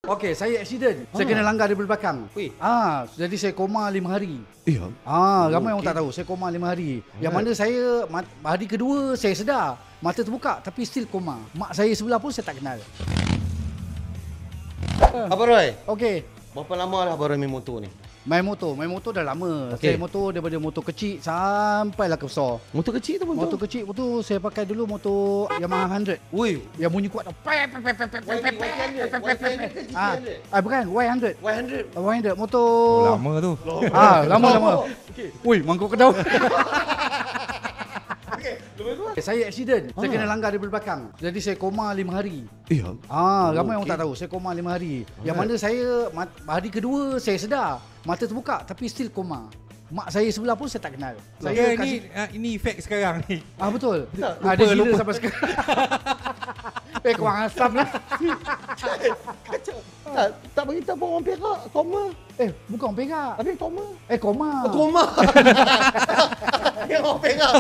Okey, saya accident. Saya kena langgar daripada belakang. Weh. Jadi saya koma 5 hari. okey. Ramai orang tak tahu. Saya koma 5 hari. Yang mana saya hari kedua saya sedar. Mata terbuka tapi still koma. Mak saya sebelah pun saya tak kenal. Abang Roy, Okey. berapa lama dah Abang Roy main motor ni? Main motor dah lama. Okey. Saya motor daripada motor kecil sampailah ke besar. Motor kecil tu Motor kecil tu saya pakai dulu motor Yamaha 100. Woi, Yang bunyi kuat tu. Bukan, Y100. Y100. Y100 motor. Lama tu. Lama. Okey. Woi, mangkuk kedau. Lepas tu? Saya accident. Saya kena langgar daripada belakang. Jadi saya koma 5 hari. Ramai orang tak tahu. Saya koma 5 hari. Yang mana saya hari kedua saya sedar. Mata terbuka tapi still koma. Mak saya sebelah pun saya tak kenal. Saya ini efek sekarang ni. Betul. Lupa, Dia gila lupa. sampai sekarang. Korang asam lah. Tak beritahu pun orang Perak, koma. Bukan orang Perak. Ada koma. Koma. Koma. Yang orang Perak.